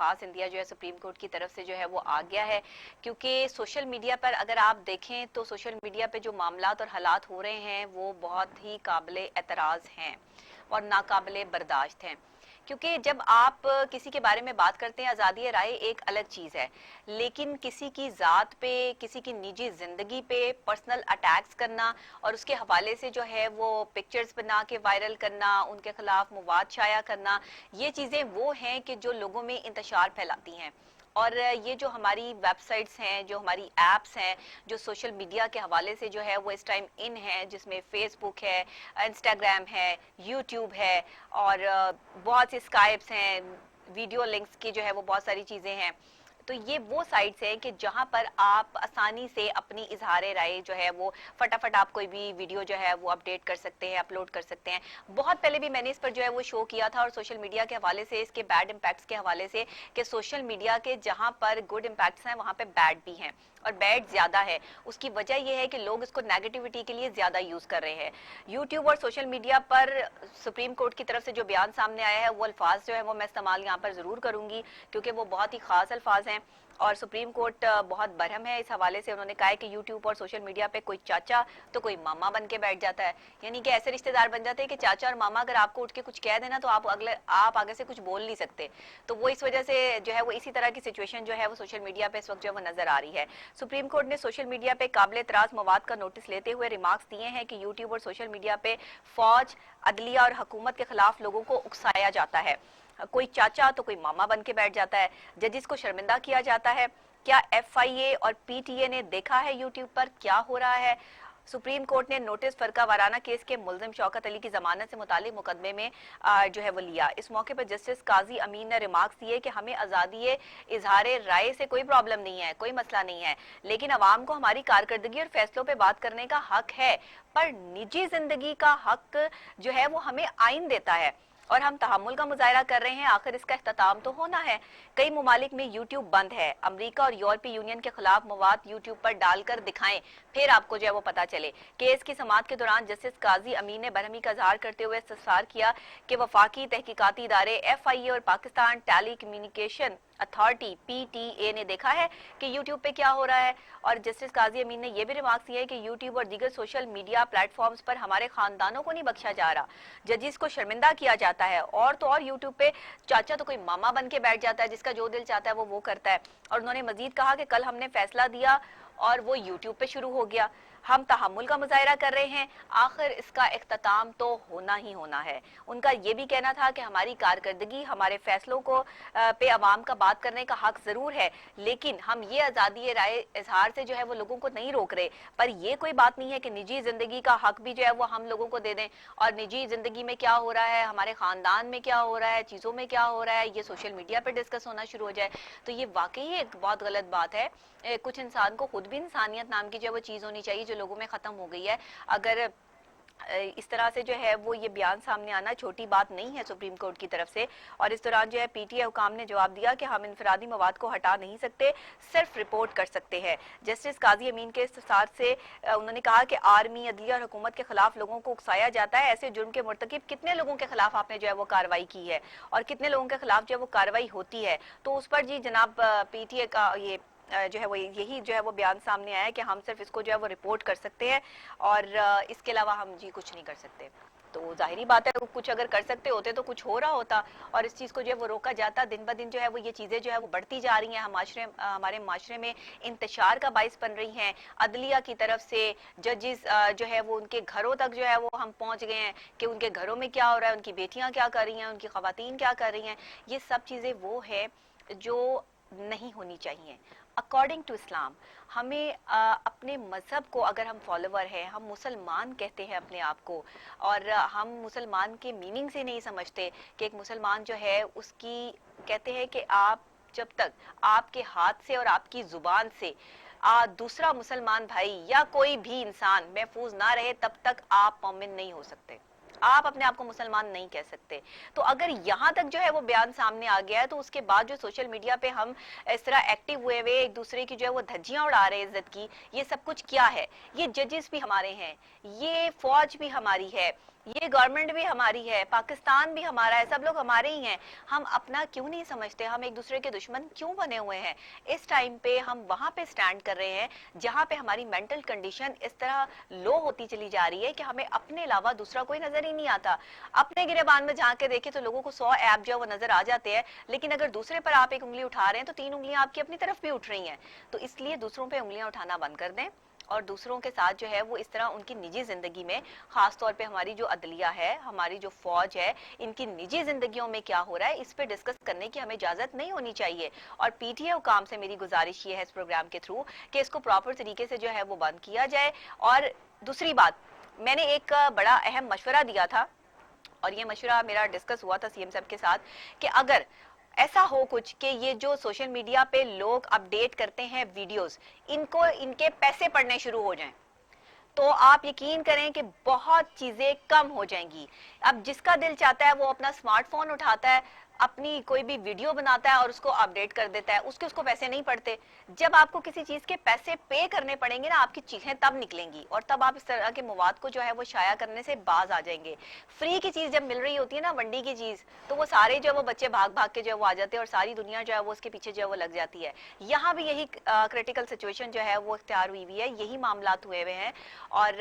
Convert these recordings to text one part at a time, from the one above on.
खास इंदिया जो है सुप्रीम कोर्ट की तरफ से जो है वो आ गया है, क्योंकि सोशल मीडिया पर अगर आप देखें तो सोशल मीडिया पे जो मामलात और हालात हो रहे हैं वो बहुत ही काबिले एतराज़ हैं और नाकाबिले बर्दाश्त हैं। क्योंकि जब आप किसी के बारे में बात करते हैं, आज़ादी राय एक अलग चीज़ है, लेकिन किसी की ज़ात पे, किसी की निजी ज़िंदगी पे पर्सनल अटैक्स करना और उसके हवाले से जो है वो पिक्चर्स बना के वायरल करना, उनके खिलाफ मवाद शाया करना, ये चीज़ें वो हैं कि जो लोगों में इंतशार फैलाती हैं। और ये जो हमारी वेबसाइट्स हैं, जो हमारी एप्स हैं, जो सोशल मीडिया के हवाले से जो है वो इस टाइम इन है, जिसमें फेसबुक है, इंस्टाग्राम है, यूट्यूब है और बहुत सी स्काइप्स हैं, वीडियो लिंक्स की जो है वो बहुत सारी चीज़ें हैं। तो ये वो साइट्स हैं कि जहां पर आप आसानी से अपनी इजहार राय जो है वो फटाफट आप कोई भी वीडियो जो है वो अपडेट कर सकते हैं, अपलोड कर सकते हैं। बहुत पहले भी मैंने इस पर जो है वो शो किया था और सोशल मीडिया के हवाले से, इसके बैड इम्पैक्ट्स के हवाले से, कि सोशल मीडिया के जहां पर गुड इम्पैक्ट्स हैं वहां पे बैड भी हैं और बैड ज्यादा है। उसकी वजह यह है कि लोग इसको नेगेटिविटी के लिए ज्यादा यूज कर रहे हैं। यूट्यूब और सोशल मीडिया पर सुप्रीम कोर्ट की तरफ से जो बयान सामने आया है वो अल्फाज जो है वो मैं इस्तेमाल यहाँ पर जरूर करूंगी, क्योंकि वो बहुत ही खास अल्फाज हैं और सुप्रीम कोर्ट बहुत बरहम है इस हवाले से। उन्होंने कहा है कि यूट्यूब और सोशल मीडिया पे कोई चाचा तो कोई मामा बन के बैठ जाता है, यानी कि ऐसे रिश्तेदार बन जाते हैं कि चाचा और मामा अगर आपको उठ के कुछ कह देना तो आप आगे से कुछ बोल नहीं सकते। तो वो इस वजह से जो है वो इसी तरह की सिचुएशन जो है वो सोशल मीडिया पे इस वक्त जो है वो नजर आ रही है। सुप्रीम कोर्ट ने सोशल मीडिया पे काबिल एतराज मवाद का नोटिस लेते हुए रिमार्क्स दिए हैं कि यूट्यूब और सोशल मीडिया पे फौज, अदलिया और हुकूमत के खिलाफ लोगों को उकसाया जाता है। कोई चाचा तो कोई मामा बन के बैठ जाता है, जजिस को शर्मिंदा किया जाता है। क्या एफआईए और पीटीए ने देखा है यूट्यूब पर क्या हो रहा है? सुप्रीम कोर्ट ने नोटिस फरका वाराना केस के मुल्जिम शौकत अली की जमानत से मुतालिक मुकदमे में जो है वो लिया। इस मौके पर जस्टिस काजी अमीन ने रिमार्क्स दिए कि हमें आज़ादी इजहार राय से कोई प्रॉब्लम नहीं है, कोई मसला नहीं है, लेकिन अवाम को हमारी कारकर्दगी और फैसलों पर बात करने का हक है, पर निजी जिंदगी का हक जो है वो हमें आइन देता है और हम तहम्मुल का मुजाहरा कर रहे हैं। आखिर इसका इख्तिताम तो होना है। कई ममालिक में यूट्यूब बंद है। अमेरिका और यूरोपीय यूनियन के खिलाफ मवाद यूट्यूब पर डालकर दिखाएं, फिर आपको जो है वो पता चले। केस की समाअत के दौरान जस्टिस काजी अमीन ने बरहमी का इजहार करते हुए इस्तफसार किया कि वफाकी तहकीकाती इदारे एफआईए और Pakistan telecommunication authority PTA ने देखा है कि यूट्यूब पे क्या हो रहा है। और जस्टिस काजी अमीन ने यह भी रिमार्क्स दिया है कि यूट्यूब और दीगर सोशल मीडिया प्लेटफॉर्म्स पर हमारे खानदानों को नहीं बख्शा जा रहा, जजिस को शर्मिंदा किया जाता है। और तो और यूट्यूब पे चाचा तो कोई मामा बन के बैठ जाता है, जिसका जो दिल चाहता है वो करता है। और उन्होंने मजीद कहा कि कल हमने फैसला दिया और वो यूट्यूब पे शुरू हो गया। हम तहम्मुल का मुजाहरा कर रहे हैं, आखिर इसका इख्तिताम तो होना ही होना है। उनका ये भी कहना था कि हमारी कारकर्दगी, हमारे फैसलों को पे अवाम का बात करने का हक जरूर है, लेकिन हम ये आज़ादी राय इजहार से जो है वो लोगों को नहीं रोक रहे। पर ये कोई बात नहीं है कि निजी जिंदगी का हक भी जो है वो हम लोगों को दे दें और निजी जिंदगी में क्या हो रहा है, हमारे खानदान में क्या हो रहा है, चीज़ों में क्या हो रहा है, ये सोशल मीडिया पर डिस्कस होना शुरू हो जाए। तो ये वाकई एक बहुत गलत बात है। कुछ इंसान को खुद भी इंसानियत नाम की जो है वो चीज़ होनी चाहिए जो लोगों में ख़त्म हो गई है। अगर इस तरह से जो है वो ये बयान सामने आना छोटी बात नहीं है सुप्रीम कोर्ट की तरफ से। और इस दौरान जो है पीटीए हुकाम ने जवाब दिया कि हम इनफरादी मवाद को हटा नहीं सकते, सिर्फ रिपोर्ट कर सकते हैं। जस्टिस काजी अमीन के इस्तफसार से उन्होंने कहा कि आर्मी, अदलिया और हुकूमत के खिलाफ लोगों को उकसाया जाता है। ऐसे जुर्म के मुर्तकिब कितने लोगों के खिलाफ आपने जो है वो कार्रवाई की है और कितने लोगों के खिलाफ जो है वो कार्रवाई होती है, तो उस पर जी जनाब पीटीए का ये जो है वो यही जो है वो बयान सामने आया है कि हम सिर्फ इसको जो है वो रिपोर्ट कर सकते हैं और इसके अलावा हम जी कुछ नहीं कर सकते। तो जाहिरी बात है कुछ अगर कर सकते होते तो कुछ हो रहा होता और इस चीज़ को जो है वो रोका जाता। दिन ब दिन जो है वो ये चीज़ें जो है वो बढ़ती जा रही हैं, हमारे माशरे में इंतशार का बाइस बन रही हैं। अदलिया की तरफ से जजिस जो है वो उनके घरों तक जो है वो हम पहुंच गए हैं कि उनके घरों में क्या हो रहा है, उनकी बेटियां क्या कर रही हैं, उनकी खवातीन क्या कर रही हैं। ये सब चीज़ें वो है जो नहीं होनी चाहिए। अकॉर्डिंग टू इस्लाम हमें अपने मज़हब को, अगर हम फॉलोवर हैं, हम मुसलमान कहते हैं अपने आप को, और हम मुसलमान के मीनिंग से नहीं समझते कि एक मुसलमान जो है उसकी, कहते हैं कि आप जब तक आपके हाथ से और आपकी ज़ुबान से दूसरा मुसलमान भाई या कोई भी इंसान महफूज ना रहे तब तक आप मोमिन नहीं हो सकते, आप अपने आप को मुसलमान नहीं कह सकते। तो अगर यहाँ तक जो है वो बयान सामने आ गया है तो उसके बाद जो सोशल मीडिया पे हम इस तरह एक्टिव हुए हुए एक दूसरे की जो है वो धज्जियां उड़ा रहे हैं इज्जत की, ये सब कुछ क्या है? ये जजेस भी हमारे हैं, ये फौज भी हमारी है, ये गवर्नमेंट भी हमारी है, पाकिस्तान भी हमारा है, सब लोग हमारे ही हैं। हम अपना क्यों नहीं समझते? हम एक दूसरे के दुश्मन क्यों बने हुए हैं? इस टाइम पे हम वहां पे स्टैंड कर रहे हैं जहां पे हमारी मेंटल कंडीशन इस तरह लो होती चली जा रही है कि हमें अपने अलावा दूसरा कोई नजर ही नहीं आता। अपने गिरेबान में झांक के देखे तो लोगों को 100 ऐप जो वो नजर आ जाते हैं, लेकिन अगर दूसरे पर आप एक उंगली उठा रहे हैं तो 3 उंगलियां आपकी अपनी तरफ भी उठ रही हैं। तो इसलिए दूसरों पे उंगलियां उठाना बंद कर दें और दूसरों के साथ जो है वो इस तरह उनकी निजी जिंदगी में, खास तौर पे हमारी जो अदलिया है, हमारी जो फौज है, इनकी निजी जिंदगियों में क्या हो रहा है इस पे डिस्कस करने की हमें इजाजत नहीं होनी चाहिए। और पीटीए हुकाम से मेरी गुजारिश ये है इस प्रोग्राम के थ्रू कि इसको प्रॉपर तरीके से जो है वो बंद किया जाए। और दूसरी बात, मैंने एक बड़ा अहम मशवरा दिया था और ये मशवरा मेरा डिस्कस हुआ था सीएम साहब के साथ कि अगर ऐसा हो कुछ कि ये जो सोशल मीडिया पे लोग अपडेट करते हैं वीडियोस, इनको इनके पैसे पड़ने शुरू हो जाएं, तो आप यकीन करें कि बहुत चीजें कम हो जाएंगी। अब जिसका दिल चाहता है वो अपना स्मार्टफोन उठाता है, अपनी कोई भी वीडियो बनाता है और उसको अपडेट कर देता है, उसको पैसे नहीं पड़ते। जब आपको किसी चीज के पैसे पे करने पड़ेंगे ना, आपकी चीखें तब निकलेंगी और तब आप इस तरह के मवाद को जो है वो शाया करने से बाज आ जाएंगे। फ्री की चीज जब मिल रही होती है ना, वंडी की चीज, तो वो सारे जो है वो बच्चे भाग भाग के जो है वो आ जाते हैं और सारी दुनिया जो है वो उसके पीछे जो है वो लग जाती है। यहाँ भी यही क्रिटिकल सिचुएशन जो है वो इख्तियार हुई है, यही मामला हुए हुए हैं। और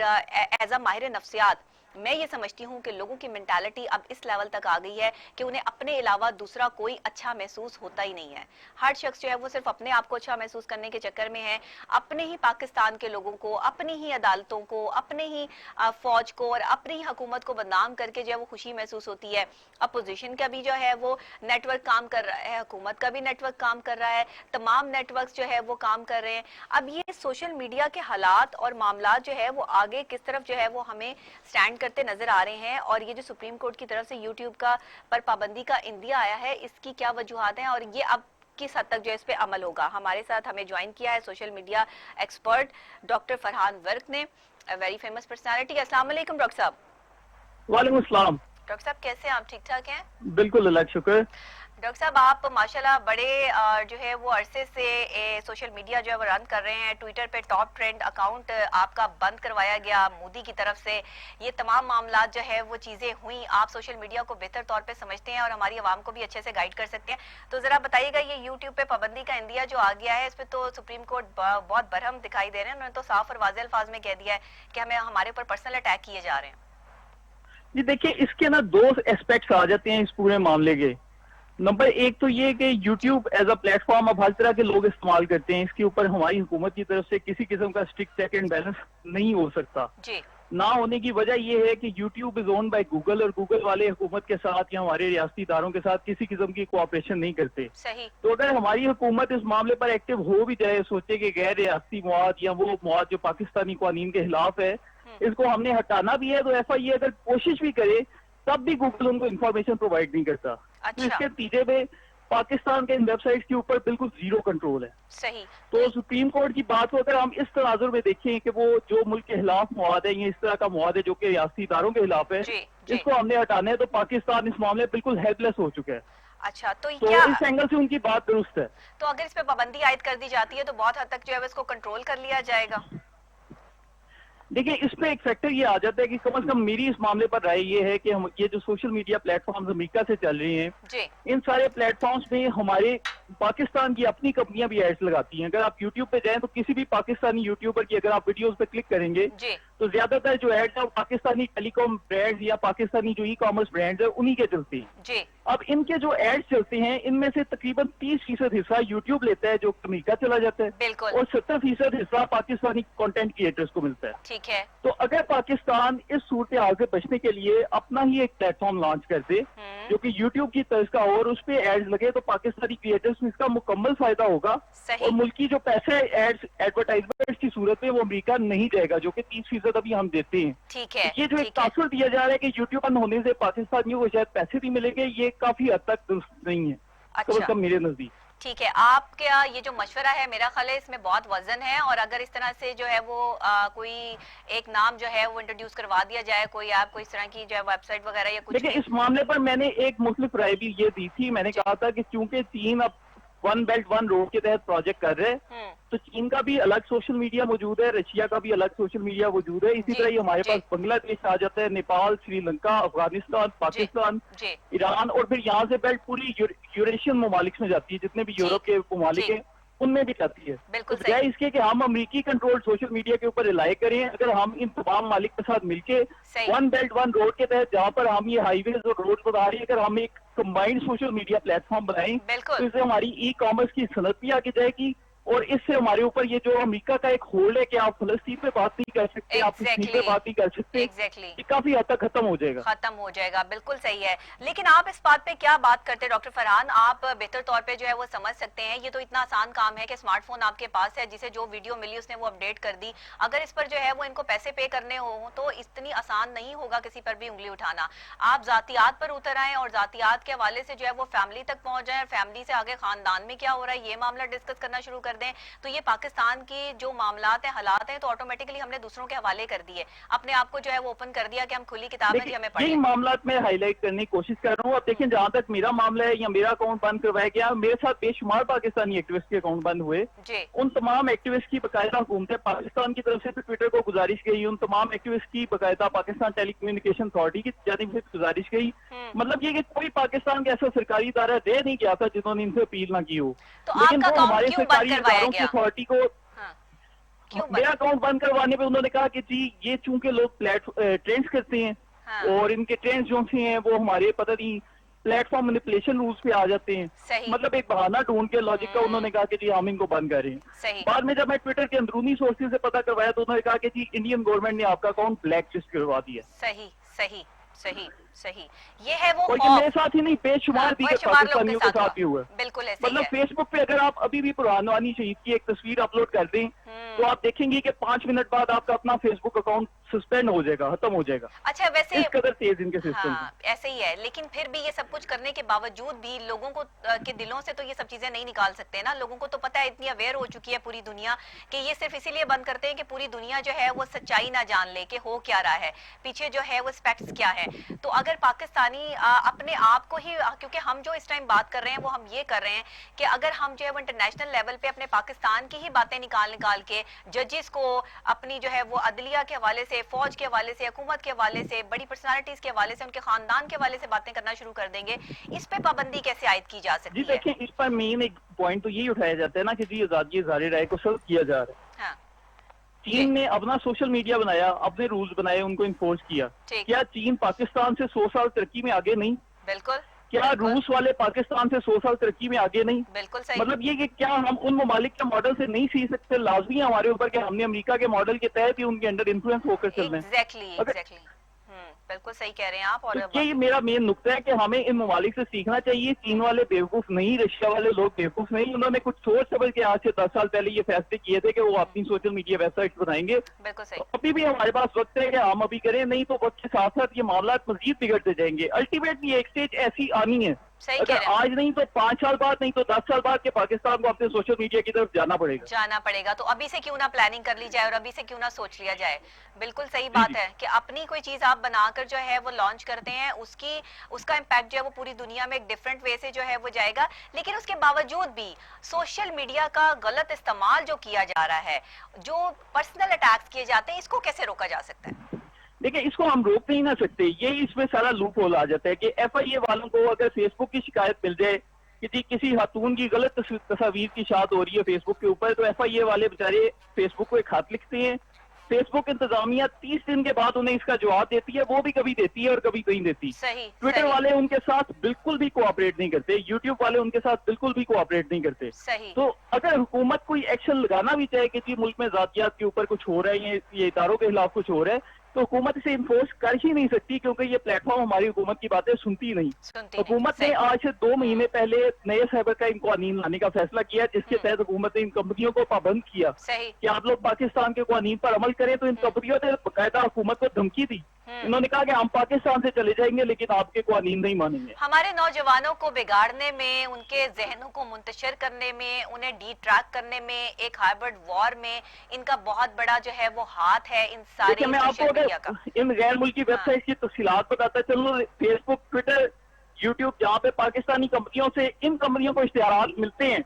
एज अ माहिर नफ्सियात मैं ये समझती हूँ कि लोगों की मेंटालिटी अब इस लेवल तक आ गई है कि उन्हें अपने अलावा दूसरा कोई अच्छा महसूस होता ही नहीं है। हर शख्स जो है वो सिर्फ अपने आप को अच्छा महसूस करने के चक्कर में है, अपने ही पाकिस्तान के लोगों को, अपनी ही अदालतों को, अपने ही फौज को और अपनी ही हुकूमत को बदनाम करके जो है वो खुशी महसूस होती है। अपोजिशन का भी जो है वो नेटवर्क काम कर रहा है, हुकूमत का भी नेटवर्क काम कर रहा है, तमाम नेटवर्क जो है वो काम कर रहे हैं। अब ये सोशल मीडिया के हालात और मामला जो है वो आगे किस तरफ जो है वो हमें स्टैंड करते नजर आ रहे हैं, और ये जो सुप्रीम कोर्ट की तरफ से यूट्यूब का पर पाबंदी का इंदिया आया है, इसकी क्या वजूहात हैं और ये अब किस हद तक जो इस पे अमल होगा। हमारे साथ हमें ज्वाइन किया है social media expert doctor Farhan work ने, वेरी फेमस पर्सनालिटी। अस्सलाम वालेकुम डॉक्टर साहब। वालेकुम अस्सलाम। डॉक्टर साहब कैसे हैं आप? ठीक ठाक हैं? बिल्कुल, अल्लाह का शुक्र। डॉक्टर साहब आप माशाल्लाह बड़े जो है वो अरसे से सोशल मीडिया जो है वो रन कर रहे हैं। ट्विटर पे टॉप ट्रेंड अकाउंट आपका बंद करवाया गया मोदी की तरफ से। ये तमाम मामला जो है वो चीजें हुई, आप सोशल मीडिया को बेहतर तौर पे समझते हैं और हमारी आवाम को भी अच्छे से गाइड कर सकते हैं, तो जरा बताइएगा ये यूट्यूब पे पाबंदी का इंदिया जो आ गया है, इस पे तो सुप्रीम कोर्ट बहुत बरहम दिखाई दे रहे हैं। उन्होंने तो साफ और वाज़ेह अल्फाज में कह दिया है कि हमें हमारे ऊपर पर्सनल अटैक किए जा रहे हैं। जी देखिए, इसके ना दो एस्पेक्ट्स आ जाते हैं इस पूरे मामले के। नंबर एक तो ये कि YouTube एज अ प्लेटफॉर्म अब हर तरह के लोग इस्तेमाल करते हैं, इसके ऊपर हमारी हुकूमत की तरफ से किसी किस्म का स्ट्रिक्ट चेक एंड बैलेंस नहीं हो सकता। जी। ना होने की वजह यह है कि YouTube is own by Google और गूगल वाले हुकूमत के साथ या हमारे रियासती इदारों के साथ किसी किस्म की कोऑपरेशन नहीं करते। सही। तो अगर हमारी हुकूमत इस मामले पर एक्टिव हो भी जाए, सोचे कि गैर रियासती मवाद या वो मवाद जो पाकिस्तानी कानून के खिलाफ है इसको हमने हटाना भी है, तो FIA अगर कोशिश भी करे तब भी गूगल उनको इन्फॉर्मेशन प्रोवाइड नहीं करता। अच्छा। तो इसके नतीजे में पाकिस्तान के इन वेबसाइट्स के ऊपर बिल्कुल जीरो कंट्रोल है। सही। तो सुप्रीम कोर्ट की बात को अगर हम इस तनाजुर में देखें कि वो जो मुल्क के खिलाफ मवाद है, ये इस तरह का मवाद है जो कि रियासती इदारों के खिलाफ है, इसको हमने हटाना है, तो पाकिस्तान इस मामले में बिल्कुल हेल्पलेस हो चुका है। अच्छा, तो क्या इस एंगल से उनकी बात दुरुस्त है? तो अगर इस पे पाबंदी आयद कर दी जाती है तो बहुत हद तक जो है इसको कंट्रोल कर लिया जाएगा। देखिए, इसमें एक फैक्टर ये आ जाता है कि कम से कम मेरी इस मामले पर राय ये है कि हम ये जो सोशल मीडिया प्लेटफॉर्म्स अमेरिका से चल रहे हैं, इन सारे प्लेटफॉर्म्स में हमारे पाकिस्तान की अपनी कंपनियां भी एड्स लगाती हैं। अगर आप यूट्यूब पे जाएं तो किसी भी पाकिस्तानी यूट्यूबर की अगर आप वीडियोस पे क्लिक करेंगे तो ज्यादातर जो एड्स है वो पाकिस्तानी टेलीकॉम ब्रांड्स या पाकिस्तानी जो ई-कॉमर्स ब्रांड्स है उन्हीं के चलते हैं। अब इनके जो एड्स चलते हैं इनमें से तकरीबन 30% हिस्सा यूट्यूब लेता है जो अमेरिका चला जाता है, और 70% हिस्सा पाकिस्तानी कंटेंट क्रिएटर्स को मिलता है। ठीक है। तो अगर पाकिस्तान इस सूरत हाल से बचने के लिए अपना ही एक प्लेटफॉर्म लॉन्च कर दे जो कि यूट्यूब की तर्ज का हो और उस पे एड्स लगे, तो पाकिस्तानी क्रिएटर्स में इसका मुकम्मल फायदा होगा और मुल्की जो पैसा है एड्स एडवर्टाइजमेंट की सूरत में वो अमेरिका नहीं जाएगा, जो कि 30% अभी हम देते हैं। ठीक है। ये जो एक तासुर दिया जा रहा है कि यूट्यूब बंद होने से पाकिस्तानियों को शायद पैसे भी मिलेंगे, ये काफी हद तक दुरुस्त नहीं है। अच्छा। मेरे नजदीक ठीक है, आपका ये जो मशवरा है मेरा ख्याल है इसमें बहुत वजन है, और अगर इस तरह से जो है वो कोई एक नाम जो है वो इंट्रोड्यूस करवा दिया जाए, कोई ऐप, कोई इस तरह की जो है वेबसाइट वगैरह या कुछ। देखिए, इस मामले पर मैंने एक मुख्तलिफ राय भी ये दी थी। मैंने कहा था कि चूंकि चीन अब वन बेल्ट वन रोड के तहत प्रोजेक्ट कर रहे हैं, तो चीन का भी अलग सोशल मीडिया मौजूद है, रशिया का भी अलग सोशल मीडिया मौजूद है। इसी तरह ही हमारे पास बांग्लादेश आ जाता है, नेपाल, श्रीलंका, अफगानिस्तान, पाकिस्तान, ईरान, और फिर यहाँ से बेल्ट पूरी यूरेशियन ममालिक में जाती है, जितने भी यूरोप के ममालिक हैं उनमें भी जाती है। बिल्कुल तो बजाय इसके कि हम अमेरिकी कंट्रोल सोशल मीडिया के ऊपर रिलाई करें, अगर हम इन तमाम मालिक के साथ मिलके वन बेल्ट वन रोड के तहत जहाँ पर हम ये हाईवेज और रोड बना रहे हैं, अगर हम एक कंबाइंड सोशल मीडिया प्लेटफॉर्म बनाएं तो इससे हमारी ई कॉमर्स की सनत भी आगे जाएगी, और इससे हमारे ऊपर ये जो अमेरिका का एक होल्ड है कि आप फलस्तीन पे बात नहीं कर सकते, आप कश्मीर पे बात नहीं कर सकते, ये काफी हद तक खत्म हो जाएगा। बिल्कुल सही है। लेकिन आप इस बात पे क्या बात करते हैं डॉक्टर फरहान? आप बेहतर तौर पे जो है वो समझ सकते हैं, ये तो इतना आसान काम है कि स्मार्टफोन आपके पास है, जिसे जो वीडियो मिली उसने वो अपडेट कर दी। अगर इस पर जो है वो इनको पैसे पे करने हो तो इतनी आसान नहीं होगा किसी पर भी उंगली उठाना। आप जातियात पर उतर आए और जातियात के हवाले से जो है वो फैमिली तक पहुंच जाए, और फैमिली से आगे खानदान में क्या हो रहा है ये मामला डिस्कस करना शुरू कर दें, तो ये पाकिस्तान की जो मामलात हैं, हालात हैं, तो ऑटोमेटिकली हमने दूसरों के हवाले कर दिए, अपने आप को जो है वो ओपन कर दिया कि हम खुली किताब है जी हमें पढ़ें। यही मामलात में हाईलाइट करने की कोशिश कर रहा हूँ। अब देखिए, जहाँ तक मेरा मामला है या मेरा अकाउंट बंद करवाया गया, मेरे साथ बेशुमार पाकिस्तानी एक्टिविस्ट के अकाउंट बंद हुए। उन तमाम एक्टिविस्ट की बाकायदा हुकूमत पाकिस्तान की तरफ से ट्विटर को गुजारिश गई, उन तमाम एक्टिविस्ट की बाकायदा पाकिस्तान टेलीकम्युनिकेशन अथॉरिटी की जानिब से गुजारिश गई। मतलब ये कि कोई पाकिस्तान का ऐसा सरकारी इदारा रह नहीं गया था जिन्होंने इनसे अपील ना की हो। लेकिन वो हमारे सरकारी इदारों की अथॉरिटी को मेरा अकाउंट बंद करवाने पे उन्होंने कहा कि जी ये चूंकि लोग ट्रेंड्स करते हैं, और इनके ट्रेंड्स जो हैं वो हमारे पता नहीं प्लेटफॉर्म मैनिपुलेशन रूल्स पे आ जाते हैं। मतलब एक बहाना ढूंढ के लॉजिक का उन्होंने कहा कि जी हम इनको बंद कर रहे हैं। बाद में जब मैं ट्विटर के अंदरूनी सोर्सेज से पता करवाया तो उन्होंने कहा कि जी इंडियन गवर्नमेंट ने आपका अकाउंट ब्लैक लिस्ट करवा दिया। सही ये है वो, और ये मेरे साथ ही नहीं बेशुमार भी पाकिस्तानियों के साथ भी हुआ। बिल्कुल ऐसे मतलब फेसबुक पे अगर आप अभी भी पुरानवानी शहीद की एक तस्वीर अपलोड कर दें तो आप देखेंगे कि 5 मिनट बाद आपका अपना फेसबुक अकाउंट सस्पेंड हो जाएगा, खत्म हो जाएगा। अच्छा, वैसे इस कदर तेज इनके सिस्टम ऐसे ही है। लेकिन फिर भी ये सब कुछ करने के बावजूद भी लोगों को के दिलों से तो ये सब चीजें नहीं निकाल सकते ना। लोगों को तो पता है, इतनी अवेयर हो चुकी है पूरी दुनिया कि ये सिर्फ इसीलिए बंद करते हैं कि पूरी दुनिया जो है वो सच्चाई ना जान ले कि हो क्या रहा है, पीछे जो है वो फैक्ट्स क्या है। तो अगर पाकिस्तानी अपने आप को ही, क्योंकि हम जो इस टाइम बात कर रहे हैं वो हम ये कर रहे हैं कि अगर हम जो है वो इंटरनेशनल लेवल पे अपने पाकिस्तान की ही बातें निकाल के जजेस को अपनी जो है वो अदलिया के हवाले से, फौज के हवाले से, हुकूमत के हवाले से, बड़ी पर्सनालिटीज के हवाले से, उनके खानदान के हवाले से बातें करना शुरू कर देंगे, इस पे पाबंदी कैसे आयद की जा सकती है? जी देखिए, इस पर मेन एक पॉइंट तो यही उठाया जाता है ना कि जी आजादी इज़हार राय को सर्व किया जा रहा है। चीन ने अपना सोशल मीडिया बनाया, अपने रूल्स बनाए, उनको इन्फोर्स किया। क्या चीन पाकिस्तान से 100 साल तरक्की में आगे नहीं? बिल्कुल। क्या रूस वाले पाकिस्तान से 100 साल तरक्की में आगे नहीं? बिल्कुल सही। मतलब ये कि क्या हम उन ममालिक के मॉडल से नहीं सीख सकते? लाजमी है हमारे ऊपर कि हमने अमेरिका के मॉडल के तहत ही उनके अंडर इन्फ्लुएंस होकर चलना है। एग्जैक्टली बिल्कुल सही कह रहे हैं आप। और तो यही मेरा मेन नुक्ता है कि हमें इन ममालिक से सीखना चाहिए। चीन वाले बेवकूफ नहीं, रशिया वाले लोग बेवकूफ नहीं। उन्होंने कुछ सोच समझ के आज से 10 साल पहले ये फैसले किए थे कि वो अपनी सोशल मीडिया वेबसाइट बनाएंगे। बिल्कुल सही। तो अभी भी हमारे पास वक्त है कि हम अभी करें, नहीं तो वक्त के साथ साथ ये मामला मजीद बिगड़ते जाएंगे। अल्टीमेटली एक स्टेज ऐसी आनी है, अगर आज नहीं तो 5 साल बाद, नहीं तो 10 साल बाद के पाकिस्तान को अपने सोशल मीडिया की तरफ जाना पड़ेगा। तो अभी से क्यों ना प्लानिंग कर ली जाए और अभी से क्यों ना सोच लिया जाए। बिल्कुल सही बात है कि अपनी कोई चीज आप बनाकर जो है वो लॉन्च करते हैं, उसका इम्पैक्ट जो है वो पूरी दुनिया में एक डिफरेंट वे से जो है वो जाएगा। लेकिन उसके बावजूद भी सोशल मीडिया का गलत इस्तेमाल जो किया जा रहा है, जो पर्सनल अटैक्स किए जाते हैं, इसको कैसे रोका जा सकता है? देखिए, इसको हम रोक नहीं ना सकते। यही इसमें सारा लूप होल आ जाता है कि FIA वालों को अगर फेसबुक की शिकायत मिल जाए कि जी किसी खातून की गलत तस्वीर की शात हो रही है फेसबुक के ऊपर, तो FIA वाले बेचारे फेसबुक को एक खत लिखते हैं। फेसबुक इंतजामिया 30 दिन के बाद उन्हें इसका जवाब देती है। वो भी कभी देती है और कभी नहीं देती। ट्विटर वाले उनके साथ बिल्कुल भी कोऑपरेट नहीं करते, यूट्यूब वाले उनके साथ बिल्कुल भी कोऑपरेट नहीं करते। तो अगर हुकूमत कोई एक्शन लगाना भी चाहे कि जी मुल्क में जातियात के ऊपर कुछ हो रहा है, ये इदारों के खिलाफ कुछ हो रहा है, तो हुकूमत इसे इन्फोर्स कर ही नहीं सकती, क्योंकि ये प्लेटफॉर्म हमारी हुकूमत की बातें सुनती नहीं। हुकूमत ने आज से 2 महीने पहले नए साइबर क्राइम कानून लाने का फैसला किया, जिसके तहत हुकूमत ने इन कंपनियों को पाबंद किया कि आप लोग पाकिस्तान के कानून पर अमल करें। तो इन कंपनियों ने बाकायदा हुकूमत को धमकी दी। उन्होंने कहा कि हम पाकिस्तान से चले जाएंगे लेकिन आपके कानून नहीं मानेंगे। हमारे नौजवानों को बिगाड़ने में, उनके जहनों को मुंतशिर करने में, उन्हें डिट्रैक्ट करने में, एक हाइब्रिड वॉर में इनका बहुत बड़ा जो है वो हाथ है इन सारे मैं आपको इन गैर मुल्की वेबसाइट की तफसीलात बताता चलो। फेसबुक, ट्विटर, यूट्यूब, जहाँ पे पाकिस्तानी कंपनियों से इन कंपनियों को इश्तिहारात मिलते हैं,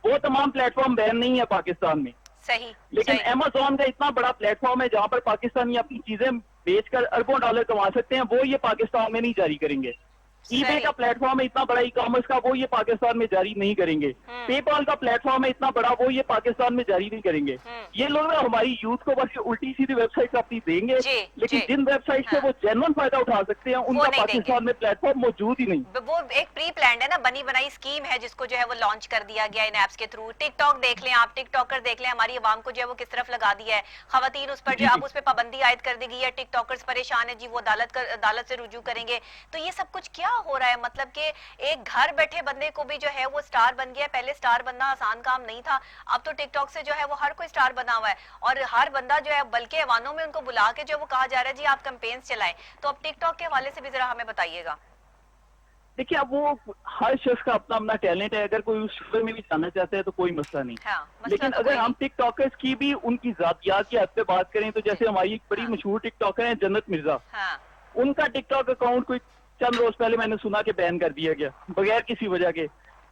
वो तमाम प्लेटफॉर्म बैन नहीं है पाकिस्तान में। सही। लेकिन अमेज़न का इतना बड़ा प्लेटफॉर्म है जहाँ पर पाकिस्तानी अपनी चीजें बेचकर अरबों डॉलर कमा सकते हैं, वो ये पाकिस्तान में नहीं जारी करेंगे। ईबे का प्लेटफॉर्म है इतना बड़ा ई कॉमर्स का, वो ये पाकिस्तान में जारी नहीं करेंगे। पेपाल का प्लेटफॉर्म है इतना बड़ा, वो ये पाकिस्तान में जारी नहीं करेंगे। ये लोग ना हमारी यूथ को बस उल्टी सीधी वेबसाइट अपनी देंगे, लेकिन जिन वेबसाइट से वो जेन्युइन फायदा उठा सकते हैं उनका पाकिस्तान में प्लेटफॉर्म मौजूद ही नहीं। वो एक प्री प्लान है ना, बनी बनाई स्कीम है जिसको जो है वो लॉन्च कर दिया गया इन एप्स के थ्रू। टिकटॉक देख लें आप, टिकटॉकर देख लें, हमारी आवाम को जो है वो किस तरफ लगा दिया है। खवातीन उस पर जो अब उस पर पाबंदी आयद कर दी गई है, टिकटॉकर्स परेशान है जी, वो अदालत से रुजू करेंगे। तो ये सब कुछ क्या हो रहा है? मतलब कि एक घर बैठे बंदे को भी जो है वो स्टार बन गया। पहले स्टार बनना आसान काम नहीं था, अब तो टिकटॉक से जो है वो हर कोई स्टार बना हुआ है और हर बंदा जो है, बल्कि ऐवानों में उनको बुला के जो वो कहा जा रहा है जी आप कैंपेन्स चलाएं। तो अब टिकटॉक के हवाले से भी जरा हमें बताइएगा। देखिए, अब वो हर शख्स का अपना अपना टैलेंट है, अगर कोई उस शोबे में भी जाना चाहता है तो कोई मसला नहीं। लेकिन तो अगर हम टिकटॉकर्स की भी उनकी जातियात की हद पे बात करें तो जैसे हमारी एक बड़ी मशहूर टिकटॉकर है जन्नत मिर्जा, उनका टिकटॉक अकाउंट कोई चंद रोज पहले मैंने सुना कि बैन कर दिया गया बगैर किसी वजह के।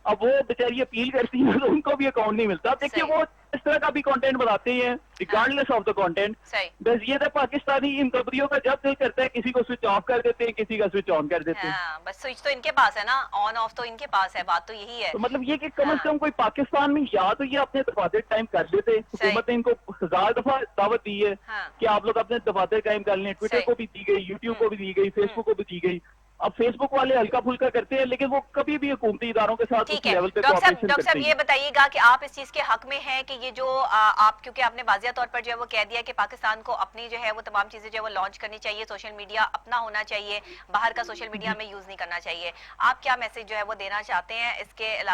अब वो बेचारी अपील करती है तो उनको भी अकाउंट नहीं मिलता। देखिए, वो इस तरह का भी कंटेंट बनाते हैं रिगार्डलेस ऑफ द कंटेंट। बस ये था पाकिस्तानी इन कंपनियों का जब दिल करता है किसी को स्विच ऑफ कर देते हैं, किसी का स्विच ऑन कर देते हैं। बस स्विच तो इनके पास है ना, ऑन ऑफ तो इनके पास है, बात तो यही है। तो मतलब ये कि कम से कम कोई पाकिस्तान में या तो ये अपने दफातर टाइम कर लेते। हुकूमत ने इनको 1000 दफा दावत दी है कि आप लोग अपने दफातर कायम कर लें। ट्विटर को भी दी गई, यूट्यूब को भी दी गई, फेसबुक को भी दी गई। अब फेसबुक वाले हल्का फुल्का करते हैं, लेकिन वो कभी भी हुकूमती इदारों के साथ उस लेवल पे कोऑपरेशन करते हैं। डॉक्टर साहब ये बताइएगा कि आप इस चीज के हक में हैं कि ये जो आप, क्योंकि आपने वाज़िया तौर पर जो है वो कह दिया कि पाकिस्तान को अपनी जो है वो तमाम चीजें जो है वो लॉन्च करनी चाहिए, सोशल मीडिया अपना होना चाहिए, बाहर का सोशल मीडिया में यूज नहीं करना चाहिए। आप क्या मैसेज जो है वो देना चाहते हैं इसके अलावा?